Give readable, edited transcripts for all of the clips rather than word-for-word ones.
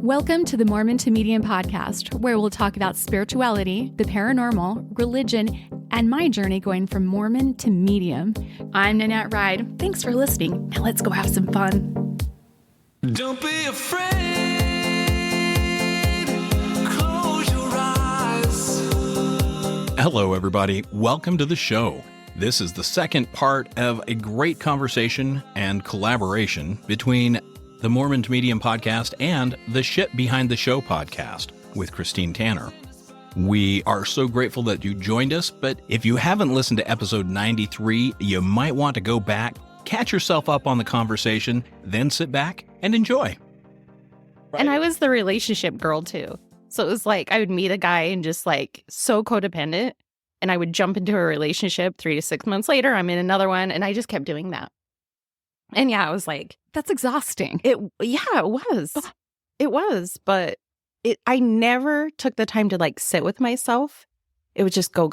Welcome to the Mormon to Medium podcast, where we'll talk about spirituality, the paranormal, religion, and my journey going from Mormon to medium. I'm Nanette Ride. Thanks for listening. Now let's go have some fun. Don't be afraid. Close your eyes. Hello, everybody. Welcome to the show. This is the second part of a great conversation and collaboration between the Mormon to Medium podcast and the Shit Behind the Show podcast with Christine Tanner. We are so grateful that you joined us, but if you haven't listened to episode 93, you might want to go back, catch yourself up on the conversation, then sit back and enjoy. And I was the relationship girl too. So it was like I would meet a guy and just like so codependent, and I would jump into a relationship 3 to 6 months later. I'm in another one, and I just kept doing that. And yeah, I was like, that's exhausting. It was. It was, but I never took the time to like sit with myself. It was just go,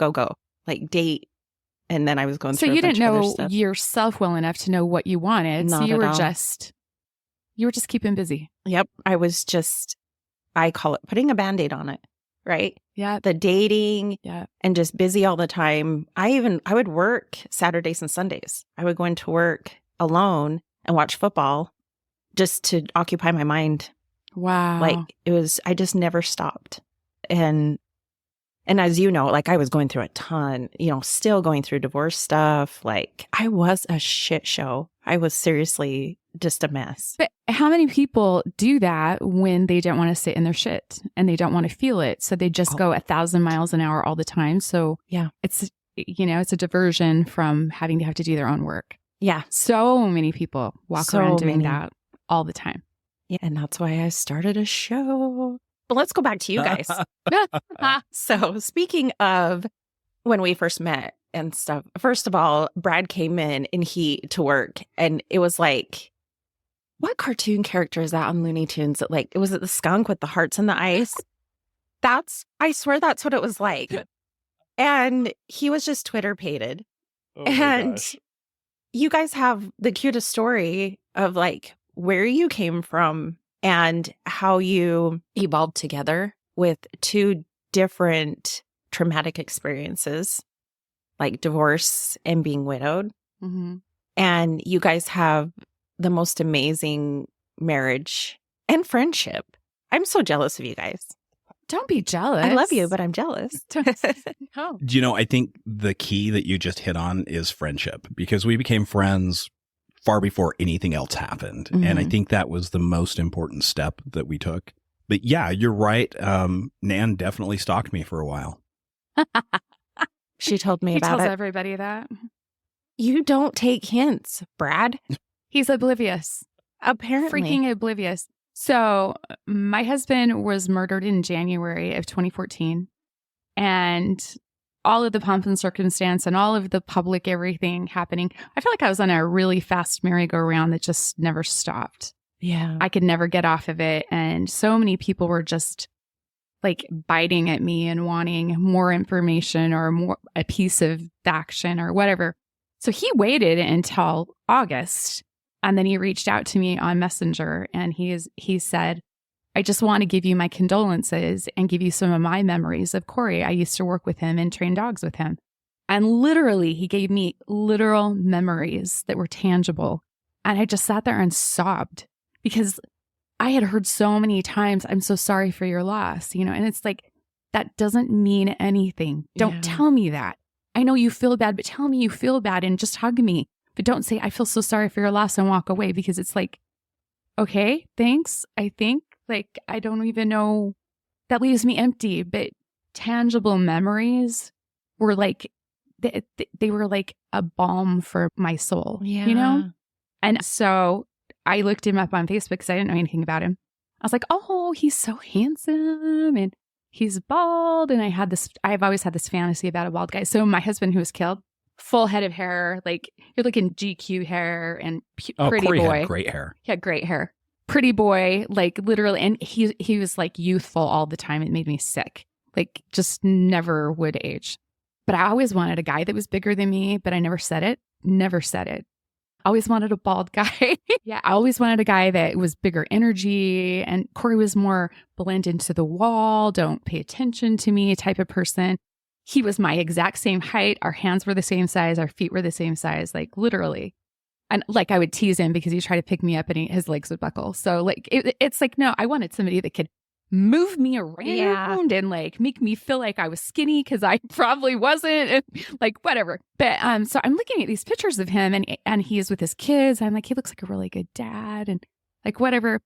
like date. And then I was going through a bunch of other stuff. So you didn't know yourself well enough to know what you wanted. Not so you at were all. you were just keeping busy. Yep. I call it putting a Band-Aid on it, right? Yeah. The dating and just busy all the time. I would work Saturdays and Sundays. I would go into work alone and watch football just to occupy my mind. Wow. Like I just never stopped. And as you know, like I was going through a ton, still going through divorce stuff. Like I was a shit show. I was seriously just a mess. But how many people do that when they don't want to sit in their shit and they don't want to feel it? So they just go 1,000 miles an hour all the time. So yeah, it's a diversion from having to have to do their own work. Yeah. So many people walk around doing that all the time. Yeah. And that's why I started a show. But let's go back to you guys. So speaking of when we first met and stuff, first of all, Brad came in to work, and it was like, what cartoon character is that on Looney Tunes? Was it the skunk with the hearts and the ice? I swear that's what it was like. And he was just Twitter-pated. Oh and gosh. You guys have the cutest story of like where you came from and how you evolved together with two different traumatic experiences, like divorce and being widowed. Mm-hmm. And you guys have the most amazing marriage and friendship. I'm so jealous of you guys. Don't be jealous. I love you, but I'm jealous. No. I think the key that you just hit on is friendship, because we became friends far before anything else happened. Mm-hmm. And I think that was the most important step that we took. But yeah, you're right. Nan definitely stalked me for a while. She told me He about tells it. everybody that. You don't take hints, Brad. He's oblivious. Apparently. Freaking oblivious. So my husband was murdered in January of 2014. And all of the pomp and circumstance and all of the public everything happening, I feel like I was on a really fast merry-go-round that just never stopped. Yeah. I could never get off of it. And so many people were just like biting at me and wanting more information or a piece of action or whatever. So he waited until August, and then he reached out to me on Messenger, and he said, I just want to give you my condolences and give you some of my memories of Corey. I used to work with him and train dogs with him. And literally, he gave me literal memories that were tangible. And I just sat there and sobbed because I had heard so many times, I'm so sorry for your loss, and it's like, that doesn't mean anything. Don't tell me that. I know you feel bad, but tell me you feel bad and just hug me. But don't say, I feel so sorry for your loss, and walk away, because it's like, okay, thanks. I think like, I don't even know, that leaves me empty, but tangible memories were like, they were like a balm for my soul, And so I looked him up on Facebook because I didn't know anything about him. I was like, oh, he's so handsome and he's bald. And I've always had this fantasy about a bald guy. So my husband, who was killed, full head of hair, like you're looking GQ hair and pretty Corey boy. had great hair. He had great hair. Pretty boy, like literally. And he was like youthful all the time. It made me sick. Like just never would age. But I always wanted a guy that was bigger than me, but I never said it. Never said it. Always wanted a bald guy. Yeah, I always wanted a guy that was bigger energy. And Corey was more blend into the wall, don't pay attention to me type of person. He was my exact same height. Our hands were the same size. Our feet were the same size, like literally. And like I would tease him because he tried to pick me up and his legs would buckle. So like it's like, no, I wanted somebody that could move me around and like make me feel like I was skinny because I probably wasn't, and, like whatever. But so I'm looking at these pictures of him and he is with his kids. I'm like, he looks like a really good dad and like whatever.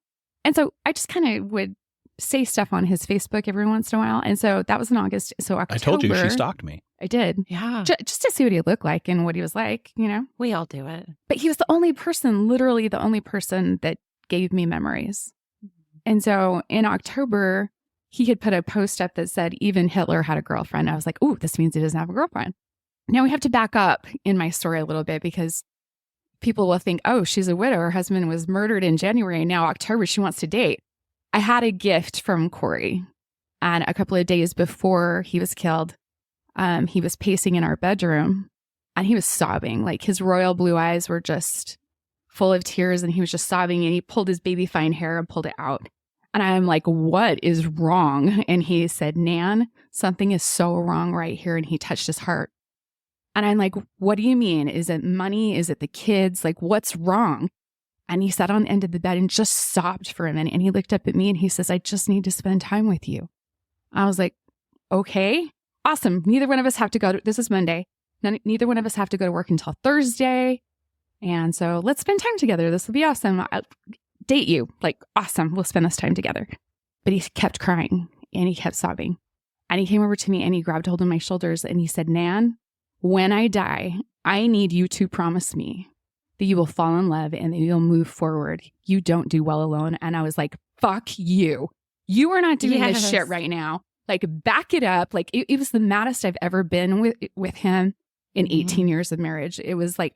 And so I just kind of would say stuff on his Facebook every once in a while. And so that was in August. So October, I told you she stalked me. I did. Yeah. Just to see what he looked like and what he was like, you know? We all do it. But he was the only person, literally the only person that gave me memories. And so in October, he had put a post up that said, even Hitler had a girlfriend. I was like, ooh, this means he doesn't have a girlfriend. Now we have to back up in my story a little bit because people will think, oh, she's a widow. Her husband was murdered in January. Now October, she wants to date. I had a gift from Corey. And a couple of days before he was killed, he was pacing in our bedroom and he was sobbing. Like his royal blue eyes were just full of tears and he was just sobbing and he pulled his baby fine hair and pulled it out. And I'm like, what is wrong? And he said, Nan, something is so wrong right here. And he touched his heart. And I'm like, what do you mean? Is it money? Is it the kids? Like, what's wrong? And he sat on the end of the bed and just sobbed for a minute. And he looked up at me and he says, I just need to spend time with you. I was like, okay, awesome. Neither one of us have to go to, this is Monday. Neither one of us have to go to work until Thursday. And so let's spend time together. This will be awesome. I'll date you. Like, awesome. We'll spend this time together. But he kept crying and he kept sobbing. And he came over to me and he grabbed hold of my shoulders and he said, Nan, when I die, I need you to promise me that you will fall in love and that you'll move forward. You don't do well alone. And I was like, fuck you. You are not doing this shit right now. Like, back it up. Like, it was the maddest I've ever been with him in 18 years of marriage. It was like,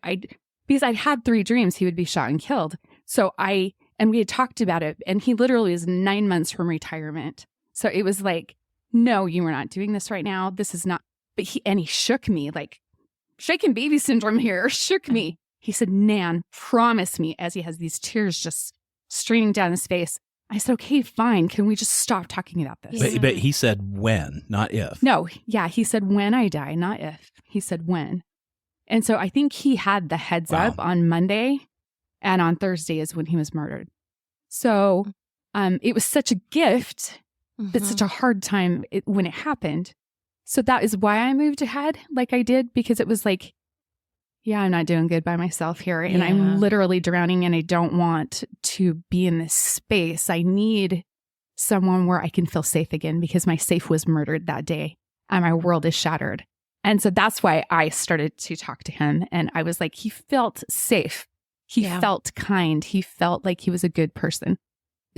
because I'd had 3 dreams he would be shot and killed. So and we had talked about it, and he literally is 9 months from retirement. So it was like, no, you are not doing this right now. This is not, but he shook me, like shaken baby syndrome here, shook me. He said, Nan, promise me, as he has these tears just streaming down his face. I said, okay, fine. Can we just stop talking about this? But he said when, not if. No, yeah, he said when I die, not if. He said when. And so I think he had the heads up on Monday, and on Thursday is when he was murdered. So it was such a gift, but such a hard time when it happened. So that is why I moved ahead like I did, because it was like, yeah, I'm not doing good by myself here. And I'm literally drowning and I don't want to be in this space. I need someone where I can feel safe again because my safe was murdered that day and my world is shattered. And so that's why I started to talk to him. And I was like, he felt safe. He felt kind. He felt like he was a good person.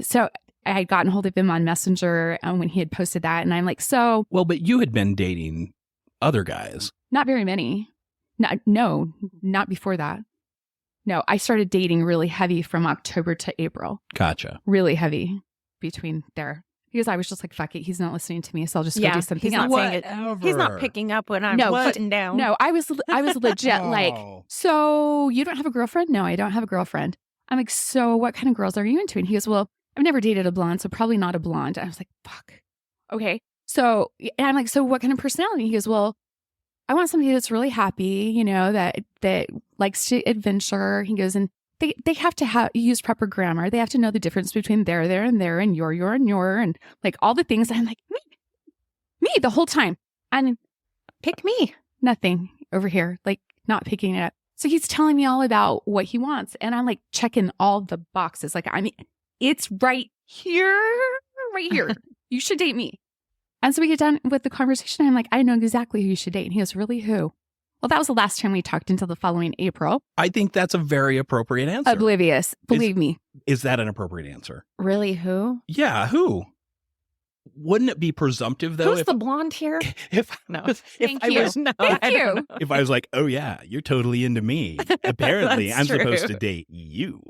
So I had gotten hold of him on Messenger when he had posted that. And I'm like, so. Well, but you had been dating other guys. Not very many. No, not before that. No, I started dating really heavy from October to April. Gotcha. Really heavy between there. Because I was just like, fuck it, he's not listening to me, so I'll just go do something else. He's not picking up when I'm putting down. No, I was legit like, so you don't have a girlfriend? No, I don't have a girlfriend. I'm like, so what kind of girls are you into? And he goes, well, I've never dated a blonde, so probably not a blonde. I was like, fuck. Okay. So, and I'm like, so what kind of personality? He goes, well, I want somebody that's really happy, you know, that likes to adventure. He goes, and they have to use proper grammar. They have to know the difference between there, and there, and your, and your, and like all the things. I'm like, me the whole time. And pick me. Nothing over here, like not picking it up. So he's telling me all about what he wants. And I'm like checking all the boxes. Like, I mean, it's right here. You should date me. And so we get done with the conversation. I'm like, I know exactly who you should date. And he goes, really, who? Well, that was the last time we talked until the following April. I think that's a very appropriate answer. Oblivious. Believe me. Is that an appropriate answer? Really, who? Yeah, who? Wouldn't it be presumptive, though? Who's the blonde here? Thank you. If I was like, oh, yeah, you're totally into me. Apparently, I'm supposed to date you.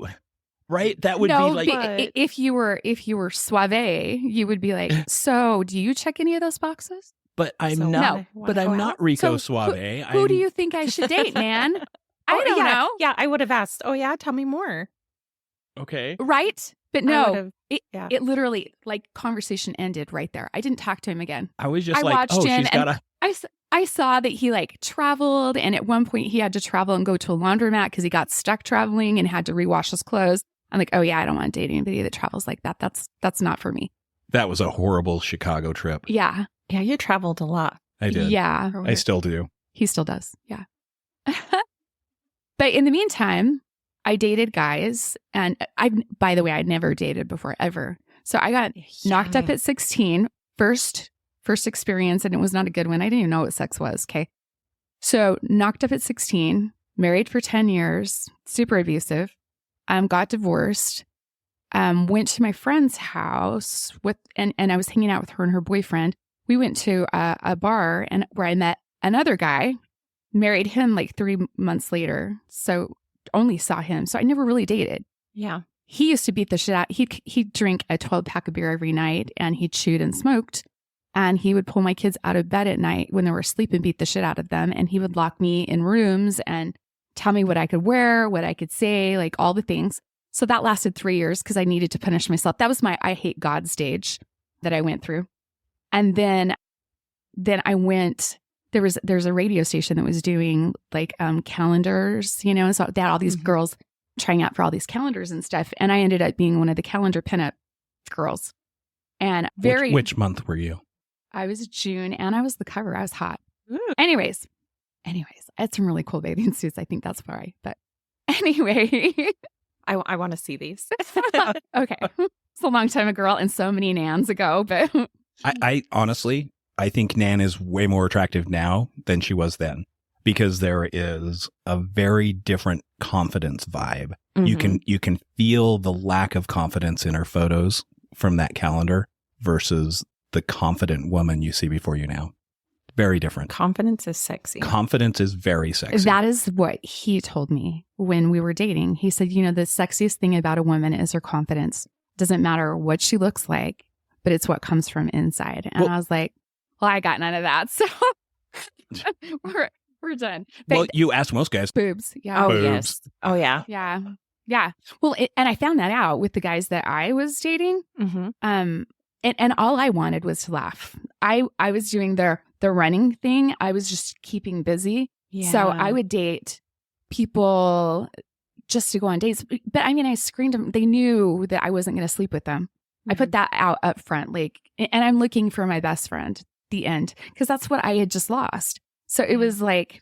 Right? That would be like if you were suave, you would be like, so do you check any of those boxes? But I'm not. But I'm not Rico Suave. Who do you think I should date, man? I don't yeah, know. Yeah, I would have asked, oh, yeah, tell me more. Okay. Right? But I no, would've- it, yeah. it literally, like, conversation ended right there. I didn't talk to him again. I was just I like, watched oh, him she's and got a. I saw that he like traveled, and at one point he had to travel and go to a laundromat because he got stuck traveling and had to rewash his clothes. I'm like, oh yeah, I don't want to date anybody that travels like that. That's not for me. That was a horrible Chicago trip. Yeah. Yeah, you traveled a lot. I did. Yeah. I still do. He still does. Yeah. But in the meantime, I dated guys, and by the way, I'd never dated before ever. So I got knocked up at 16, first experience, and it was not a good one. I didn't even know what sex was. Okay. So knocked up at 16, married for 10 years, super abusive, got divorced, went to my friend's house and I was hanging out with her and her boyfriend. We went to a bar and where I met another guy, married him like 3 months later. So only saw him. So I never really dated. Yeah. He used to beat the shit out. He'd drink a 12-pack of beer every night, and he chewed and smoked. And he would pull my kids out of bed at night when they were asleep and beat the shit out of them. And he would lock me in rooms and tell me what I could wear, what I could say, like all the things. So that lasted 3 years because I needed to punish myself. That was my I hate God stage that I went through. And then I went, there's a radio station that was doing like calendars, you know, and so they had all these girls trying out for all these calendars and stuff. And I ended up being one of the calendar pinup girls. And Which month were you? I was June, and I was the cover. I was hot. Ooh. Anyways, I had some really cool bathing suits. I think that's why. But anyway, I want to see these. okay. It's a long time ago, and so many nans ago. But I honestly, I think Nan is way more attractive now than she was then, because there is a very different confidence vibe. You can feel the lack of confidence in her photos from that calendar versus the confident woman you see before you now. Very different. Confidence is sexy. Confidence is very sexy. that is what he told me when we were dating. He said, you know, the sexiest thing about a woman is her confidence. Doesn't matter what she looks like, but it's what comes from inside. And I was like, well, I got none of that. So we're done. But Well, you asked most guys. boobs. Yeah. Oh, Boobs. yes. Oh, yeah. Yeah. Yeah. Well, and I found that out with the guys that I was dating. Mm-hmm. And all I wanted was to laugh. I was doing the running thing. I was just keeping busy. Yeah. So I would date people just to go on dates. But I mean, I screened them. They knew that I wasn't going to sleep with them. I put that out up front, like, and I'm looking for my best friend, the end, because that's what I had just lost. So it was like,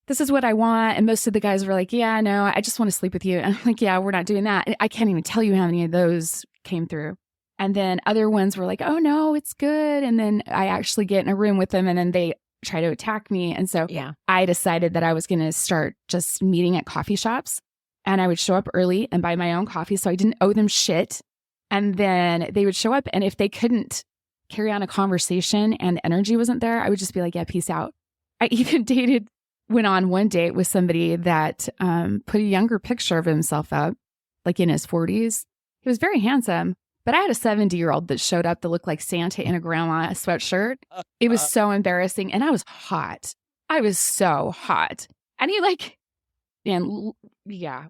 this is what I want. And most of the guys were like, yeah, no, I just want to sleep with you. And I'm like, yeah, we're not doing that. I can't even tell you how many of those came through. And then other ones were like, oh no, it's good. And then I actually get in a room with them, and then they try to attack me. And so Yeah. I decided that I was going to start just meeting at coffee shops, and I would show up early and buy my own coffee. So I didn't owe them shit. And then they would show up. And if they couldn't carry on a conversation and the energy wasn't there, I would just be like, yeah, peace out. I even went on one date with somebody that put a younger picture of himself up, like in his 40s. He was very handsome. But I had a 70-year-old that showed up that looked like Santa in a grandma sweatshirt. It was so embarrassing. And I was hot. I was so hot. And yeah,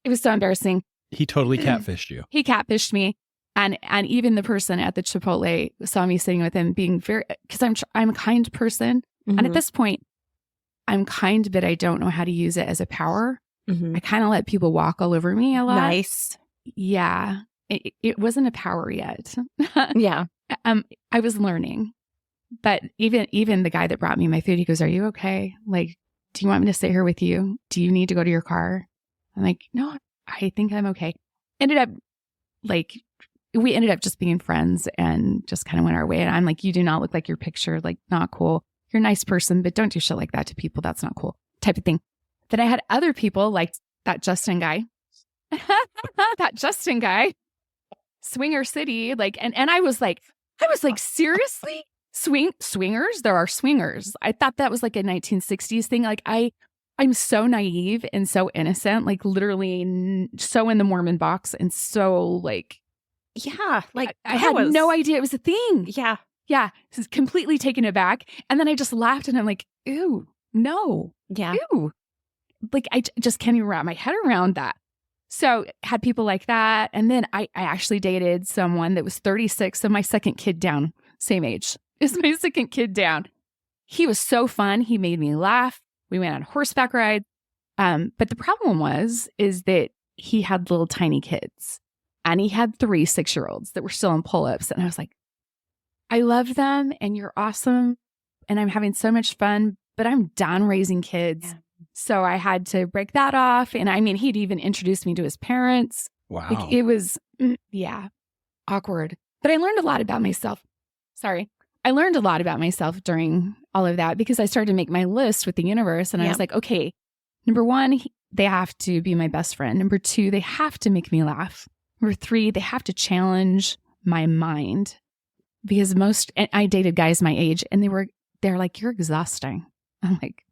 it was so embarrassing. He totally catfished you. He catfished me. And even the person at the Chipotle saw me sitting with him being very, because I'm a kind person. And at this point, I'm kind, but I don't know how to use it as a power. I kind of let people walk all over me a lot. Nice. Yeah. It wasn't a power yet. Yeah. I was learning. But even the guy that brought me my food, he goes, are you okay? Like, do you want me to sit here with you? Do you need to go to your car? I'm like, no, I think I'm okay. We ended up just being friends and just kind of went our way. And I'm like, you do not look like your picture, like not cool. You're a nice person, but don't do shit like that to people. That's not cool, type of thing. Then I had other people like that Justin guy, Swinger City. Like, and I was like, seriously? Swingers? There are swingers. I thought that was like a 1960s thing. Like I'm so naive and so innocent, like literally so in the Mormon box and so like, Yeah. Like I had no idea it was a thing. Yeah. Yeah. This is completely taken aback. And then I just laughed and I'm like, ew, no. Yeah. Ew. just can't even wrap my head around that. So had people like that. And then I actually dated someone that was 36. So my second kid down, same age is my second kid down. He was so fun. He made me laugh. We went on horseback rides. But the problem is that he had little tiny kids and he had 3 6-year-olds that were still in pull-ups. And I was like, I love them and you're awesome. And I'm having so much fun, but I'm done raising kids. Yeah. So I had to break that off. And I mean, he'd even introduced me to his parents. Wow. Like, it was, awkward. But I learned a lot about myself. I learned a lot about myself during all of that because I started to make my list with the universe. And I was like, okay, number 1, they have to be my best friend. Number 2, they have to make me laugh. Number 3, they have to challenge my mind. Because I dated guys my age and they're like, you're exhausting. I'm like,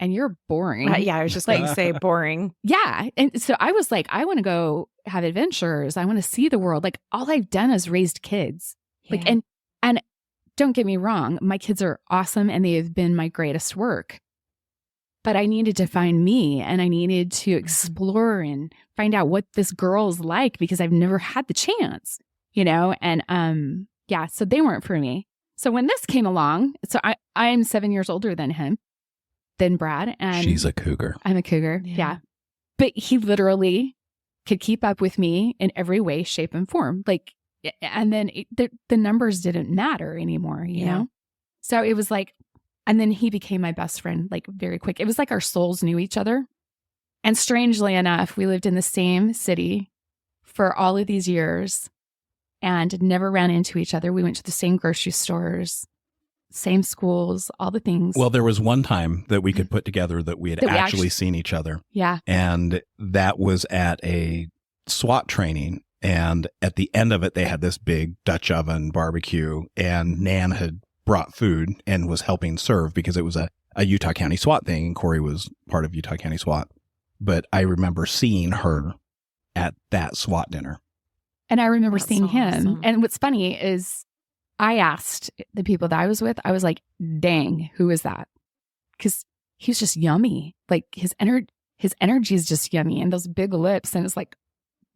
and you're boring. I was just going to say boring. Yeah. And so I was like, I want to go have adventures. I want to see the world. Like, all I've done is raised kids. Yeah. Like, and don't get me wrong, my kids are awesome and they have been my greatest work. But I needed to find me and I needed to explore and find out what this girl's like because I've never had the chance, And so they weren't for me. So when this came along, so I'm 7 years older than Brad. And she's a cougar. I'm a cougar. Yeah. But he literally could keep up with me in every way, shape, and form. Like, and then the numbers didn't matter anymore, you know? So it was like, and then he became my best friend, like, very quick. It was like our souls knew each other. And strangely enough, we lived in the same city for all of these years and never ran into each other. We went to the same grocery stores, same schools, all the things. Well, there was one time that we could put together that we had actually seen each other. Yeah. And that was at a SWAT training. And at the end of it, they had this big Dutch oven barbecue, and Nan had brought food and was helping serve because it was a Utah County SWAT thing. And Corey was part of Utah County SWAT. But I remember seeing her at that SWAT dinner. And I remember seeing him. Awesome. And what's funny is I asked the people that I was with, I was like, dang, who is that? Because he was just yummy. Like, his energy is just yummy, and those big lips. And it's like,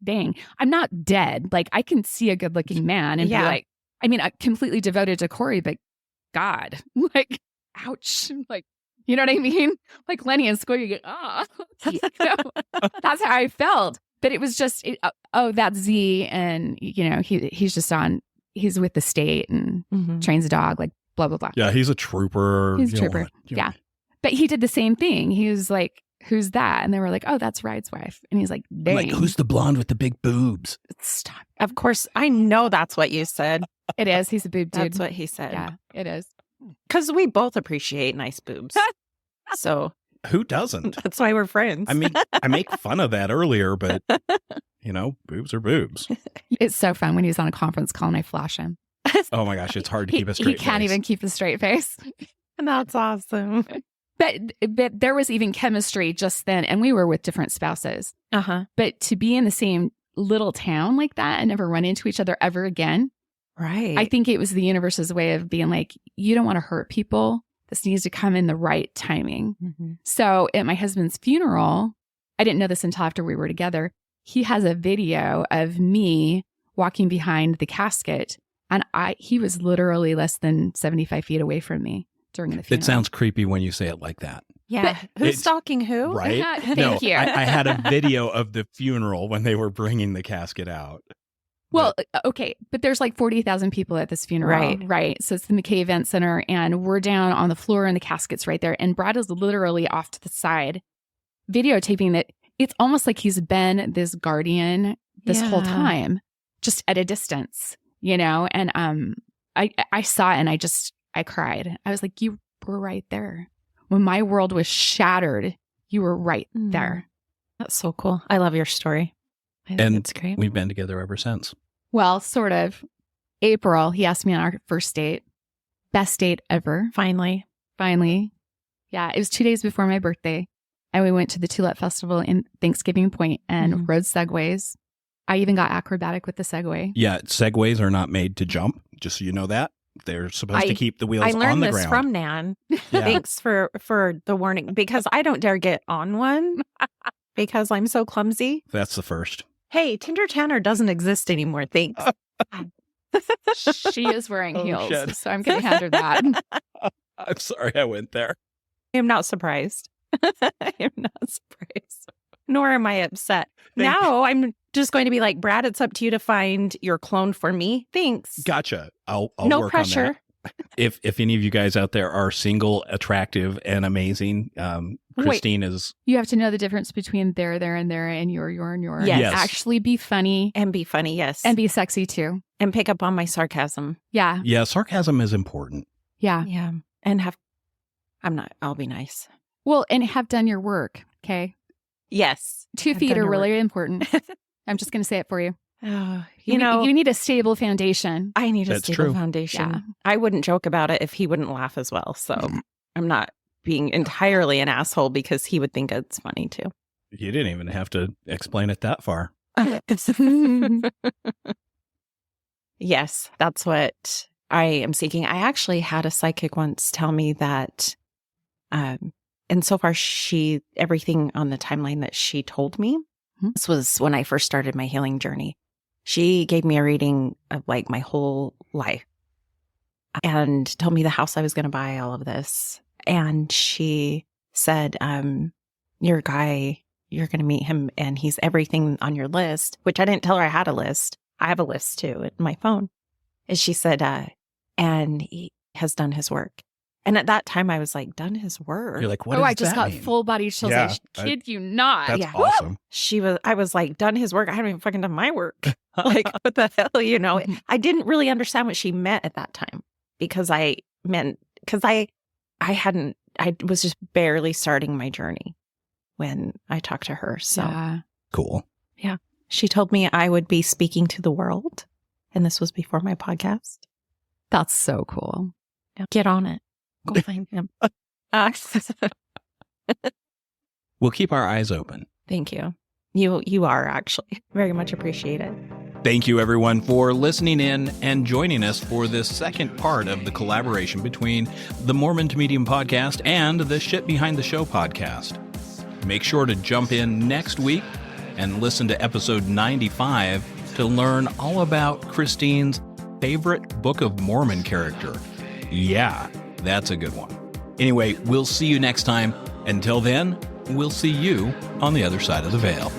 dang, I'm not dead. Like, I can see a good looking man and be like, I mean, I'm completely devoted to Corey, but God, like, ouch. Like, you know what I mean? Like Lenny and Squid, you get, that's how I felt. But it was just, that's Z. And, he's with the state and trains a dog, like, blah, blah, blah. Yeah, he's a trooper. He's a trooper. Yeah. But he did the same thing. He was like, who's that? And they were like, oh, that's Ride's wife. And he's like, dang. Like, who's the blonde with the big boobs? Stop. Of course, I know that's what you said. It is. He's a boob dude. That's what he said. Yeah, it is. Because we both appreciate nice boobs. So Who doesn't? that's why we're friends. I mean, I make fun of that earlier, but, boobs are boobs. It's so fun when he's on a conference call and I flash him. Oh my gosh, it's hard to keep a straight He can't face. even keep a straight face. And that's awesome. But there was even chemistry just then, and we were with different spouses. Uh-huh. But to be in the same little town like that and never run into each other ever again, Right. I think it was the universe's way of being like, you don't want to hurt people. This needs to come in the right timing. Mm-hmm. So at my husband's funeral, I didn't know this until after we were together. He has a video of me walking behind the casket, and he was literally less than 75 feet away from me during the funeral. It sounds creepy when you say it like that. Yeah. Who's stalking who? Right? Thank you. I had a video of the funeral when they were bringing the casket out. Well, okay, but there's like 40,000 people at this funeral, right? So it's the McKay Event Center, and we're down on the floor and the casket's right there. And Brad is literally off to the side videotaping that. It's almost like he's been this guardian this whole time, just at a distance, And I saw it and I cried. I was like, you were right there. When my world was shattered, you were right there. That's so cool. I love your story. I think it's great. We've been together ever since. Well, sort of. April, he asked me on our first date. Best date ever. Finally. Yeah, it was 2 days before my birthday. And we went to the Tulip Festival in Thanksgiving Point and rode segways. I even got acrobatic with the Segway. Yeah, segways are not made to jump, just so you know that. They're supposed to keep the wheels I on learned the this ground. from Nan. Yeah. Thanks for the warning, because I don't dare get on one because I'm so clumsy. That's the first. Hey, Tinder Tanner doesn't exist anymore. Thanks. She is wearing Oh, heels, shit. so I'm going to hand her that. I'm sorry I went there. I am not surprised. I am not surprised. Nor am I upset. Thank- Now I'm just going to be like, Brad, it's up to you to find your clone for me. Thanks. Gotcha. I'll no work pressure. on that. If any of you guys out there are single, attractive, and amazing, Christine is You have to know the difference between there, and there, and your, and your. Yes. Yes. Actually be funny And be funny, yes. and be sexy too. And pick up on my sarcasm. Yeah. yeah. Sarcasm is important. Yeah. Yeah. And I'll be nice. Well, and have done your work. Okay. Yes. 2 Have feet done are your really work. important. I'm just going to say it for you. Oh, You need a stable foundation. I need a That's stable true. foundation. Yeah. I wouldn't joke about it if he wouldn't laugh as well. So I'm not being entirely an asshole because he would think it's funny too. You didn't even have to explain it that far. Yes, that's what I am seeking. I actually had a psychic once tell me that, and so far everything on the timeline that she told me, this was when I first started my healing journey. She gave me a reading of like my whole life and told me the house I was going to buy, all of this. And she said, your guy, you're going to meet him and he's everything on your list, which I didn't tell her I had a list. I have a list too in my phone. And she said, and he has done his work. And at that time I was like, done his work? You're like, what Oh, does I just that got mean? full body chills. Yeah, I kid you not. That's Yeah. awesome. I was like, done his work. I haven't even fucking done my work. Like, what the hell, you know? I didn't really understand what she meant at that time because I was just barely starting my journey when I talked to her. So Yeah. Cool. she told me I would be speaking to the world. And this was before my podcast. That's so cool. Get on it. Go find him. We'll keep our eyes open. Thank you. You are actually very much appreciated. Thank you, everyone, for listening in and joining us for this second part of the collaboration between the Mormon to Medium podcast and the Shit Behind the Show podcast. Make sure to jump in next week and listen to episode 95 to learn all about Christine's favorite Book of Mormon character. Yeah, that's a good one. Anyway, we'll see you next time. Until then, we'll see you on the other side of the veil.